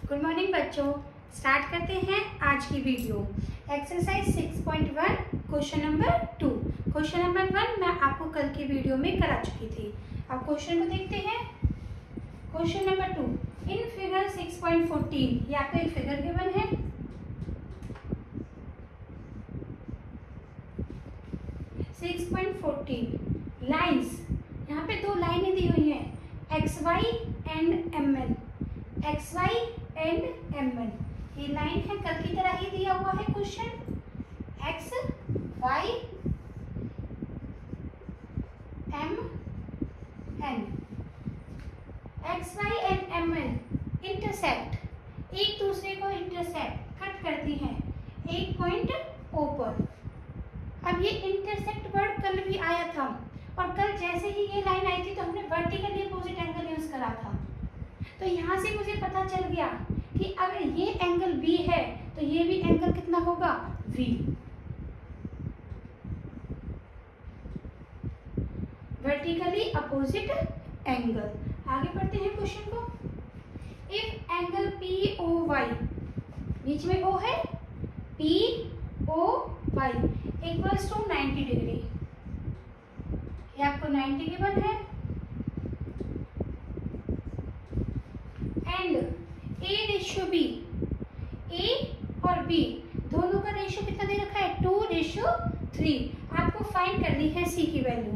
Good morning बच्चों। Start करते हैं आज की video. Exercise 6.1 question number 2। Question number 1 मैं आपको कल की वीडियो में करा चुकी थी। अब क्वेश्चन को देखते हैं। क्वेश्चन नंबर 2, इन फिगर 6.14 ये आपका एक फिगर गिवन है। लाइन्स, यहाँ पे दो लाइनें दी हुई हैं, x y and m n. X y and m n ये लाइन है, कल की तरह ही दिया हुआ है question. X y m n, x y and m n intersect, एक दूसरे को इंटरसेक्ट कट करती हैं एक पॉइंट ओ पर। अब ये इंटरसेक्ट वर्ड कल भी आया था और कल जैसे ही ये लाइन आई थी तो हमने वर्टिकली अपोजिट एंगल यूज करा था। तो यहाँ से मुझे पता चल गया कि अगर ये एंगल B है तो ये भी एंगल कितना होगा, V। Vertically opposite angle. आगे बढ़ते हैं क्वेश्चन को। इफ एंगल POY, बीच में O है, POY इक्वल्स टू 90 डिग्री, ये आपको 90 गिवन है। एंड A/B, A और B दोनों का रेशियो कितना दे रखा है, 2:3। आपको फाइंड करनी है C की वैल्यू।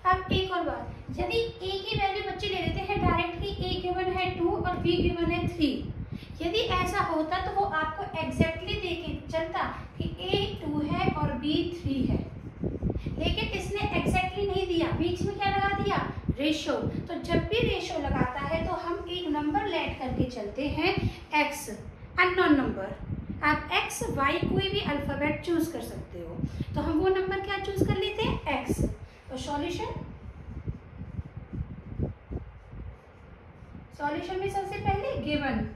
अब एक और बात, यदि A की वैल्यू बच्चे ले लेते हैं डायरेक्टली, A गिवन है 2 और B गिवन है 3। यदि ऐसा होता तो वो आपको एग्जैक्टली देके चलता कि A 2 है और B 3 है, लेकिन इसने एग्जैक्टली नहीं दिया, बीच में क्या लगा दिया, रेशो। तो जब भी रेशो लगाता है तो हम एक नंबर लेट करके चलते हैं, x, अननोन नंबर। आप x, y कोई भी अल्फाबेट चूज कर सकते हो, तो हम वो नंबर क्या चूज कर लेते हैं, x। तो सॉल्यूशन में सबसे पहले गिवन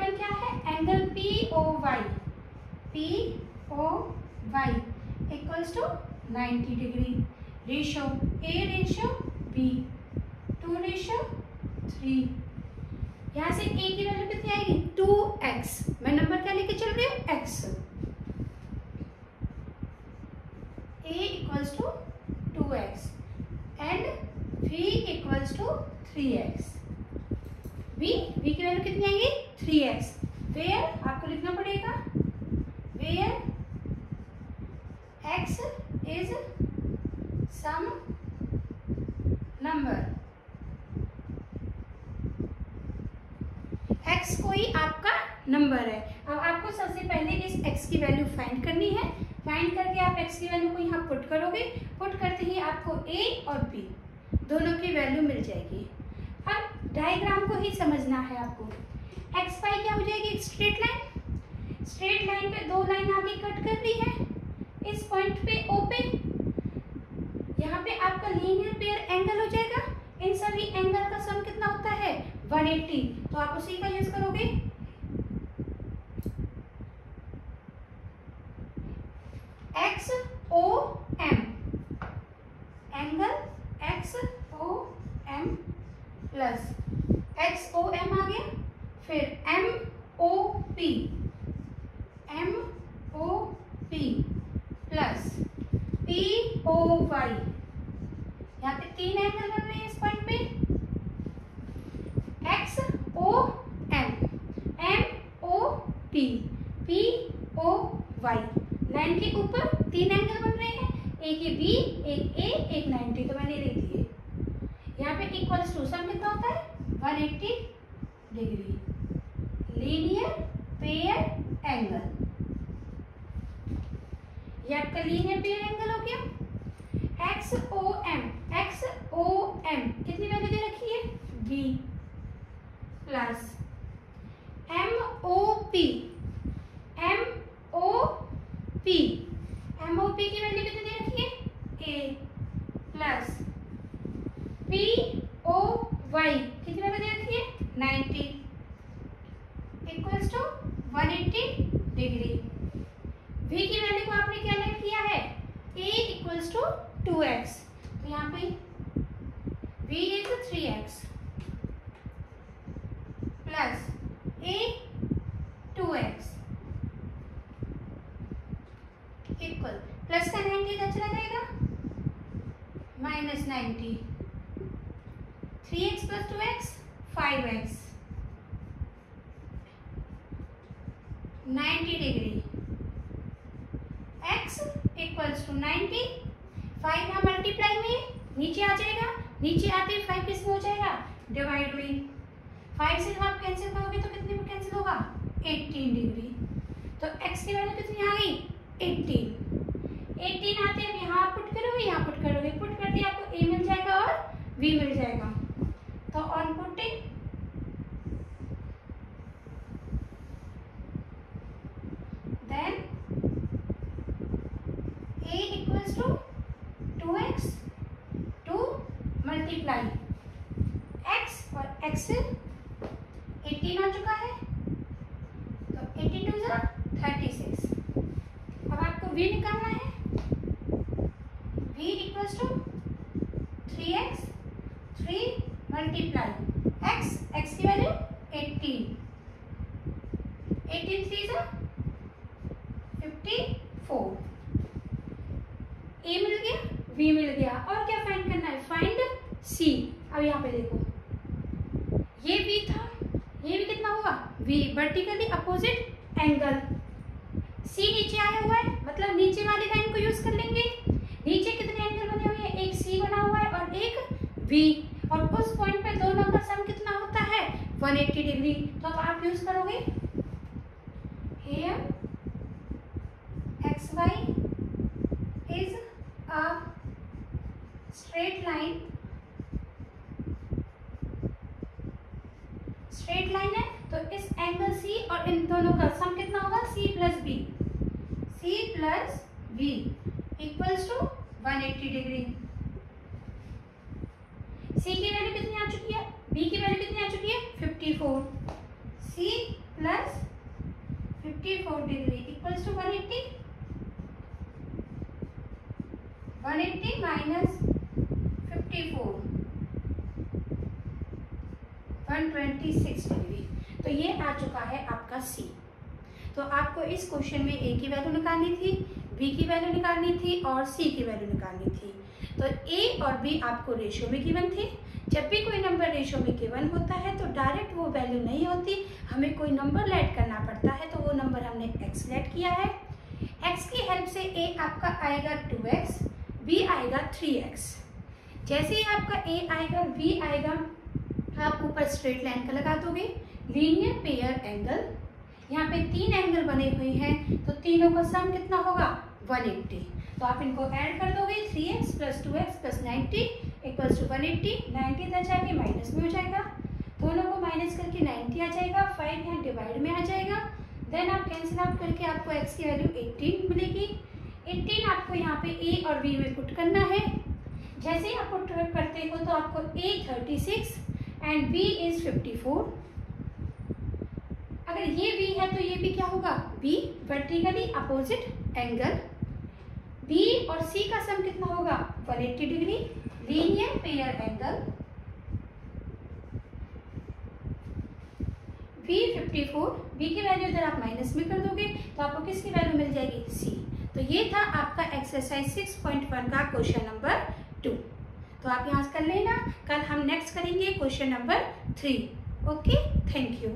क्या है, angle POY equals to 90 degree. Ratio A/B 2:3। यहाँ से A की वैल्यू कितनी आएगी, 2x। मैं नंबर क्या लेके चल रही हूँ, x। A equals to 2x and V equals to 3x। V की वैल्यू कितनी आएगी, 3x। वेयर आपको लिखना पड़ेगा, where x is some number. x कोई आपका नंबर है। अब आपको सबसे पहले इस x की वैल्यू फाइंड करनी है। फाइंड करके आप x की वैल्यू को यहाँ पुट करोगे, पुट करते ही आपको a और b दोनों की वैल्यू मिल जाएगी। अब डायग्राम को ही समझना है आपको। एक्स वाई क्या हो जाएगी, एक स्ट्रेट लाइन। स्ट्रेट लाइन पे दो लाइन आगे कट कर रही है इस पॉइंट पे O पे। यहाँ पे आपका लीनियर पेयर एंगल हो जाएगा। इन सभी एंगल का सम कितना होता है, 180। तो आप उसी का यूज करोगे। XOM angle XOM plus XOM आ गया, फिर MOP प्लस POY। यहाँ पे तीन एंगल बन रहे हैं इस पॉइंट पे। XOM MOP POY लाइन के ऊपर तीन एंगल बन रहे हैं, एक ये B, एक A, एक 90। तो मैंने लिख दिए। यहाँ पे इक्वल्स टू सम कितना होता है, 180 डिग्री। लीनियर पेयर एंगल, ये आपका लीनियर पेयर एंगल हो गया। XOM कितनी वैल्यू दे रखी है, B प्लस MOP की वैल्यू कितनी दे रखी है, A प्लस POY कितनी वैल्यू दे रखी है, 90 इक्वल्स टू 180 डिग्री। V की वैल्यू को आपने क्या लेट किया है, A इक्वल्स टू 2x, तो यहाँ पे v is 3x plus a 2x equal plus का 90 इधर चला जाएगा minus 90, 3x plus 2x 5x 90 degree, x equals to 90, 5 यहाँ मल्टीप्लाई में नीचे आ जाएगा, नीचे आते 5 किस में हो जाएगा डिवाइड में, 5 से जब आप कैंसिल करोगे तो कितने में कैंसिल होगा 18 डिग्री, तो x की वैल्यू कितनी आ गई 18 आते हैं यहाँ पुट करोगे, यहाँ पुट करोगे, पुट कर दिया आपको a मिल जाएगा और v मिल जाएगा, तो on putting then a equals to 2x to multiply x और x 18 आ चुका है, तो 82 × 36, अब आपको v निकालना है, v equals to 3x 3 multiply x की वैल्यू 18, 18 3 × 54, a मिल गया v मिल गया, और क्या फाइंड करना है फाइंड c। अब यहाँ पे देखो ये v था, ये भी कितना हुआ v, vertically opposite angle, c नीचे आया हुआ है मतलब नीचे वाली लाइन को यूज कर लेंगे, नीचे कितने एंगल बने हुए हैं, एक c बना हुआ है और एक v, और उस पॉइंट पे दोनों का सम कितना होता है 180 डिग्री, तो अब आप यूज करोगे here xy is a straight line है, तो इस एंगल C और इन दोनों का सम कितना होगा C plus B equals to 180 degree. C की वैल्यू कितनी आ चुकी है, B की वैल्यू कितनी आ चुकी है 54, C plus 54 degree equals to 180 minus 54 126 degree, तो ये आ चुका है आपका C। तो आपको इस क्वेश्चन में A की वैल्यू निकालनी थी, B की वैल्यू निकालनी थी और C की वैल्यू निकालनी थी। तो A और B आपको रेशियो में गिवन थे, जब भी कोई नंबर रेशियो में गिवन होता है तो डायरेक्ट वो वैल्यू नहीं होती, हमें कोई नंबर लेट करना पड़ता है, तो वो नंबर हमने x लेट किया है। x की हेल्प से A आपका आएगा 2x, B आएगा 3x। जैसे ही आपका A आएगा B आएगा, आप ऊपर स्ट्रेट लाइन का लगा दोगे, लीनियर पेयर एंगल, यहाँ पे 3 एंगल बने हुए हैं तो तीनों का सम कितना होगा 180, तो आप इनको ऐड कर दोगे 3x plus 2x plus 90 equals to 180, 90 इधर जाके माइनस में हो जाएगा, दोनों को माइनस करके 90 आ जाएगा, 5 यहाँ डिवाइड में आ जाएगा, देन आप कैंसिल आउट करके आपको x की वैल्यू 18 मिलेगी। 18 आपको यहाँ पे a और b में पुट करना है, जैसे ही आप पुट करते हो तो आपको a 36 एंड b इज 54, अगर ये b है तो ये भी क्या होगा b, vertically opposite angle, b और c का सम कितना होगा 180 degree, linear pair angle, b 54, b की वैल्यू इधर आप माइनस में कर दोगे तो आपको किसकी वैल्यू मिल जाएगी c। तो ये था आपका एक्सरसाइज 6.1 का क्वेश्चन नंबर 2, तो आप यहाँ कर लेना, कल हम नेक्स्ट करेंगे question number 3। Okay, thank you.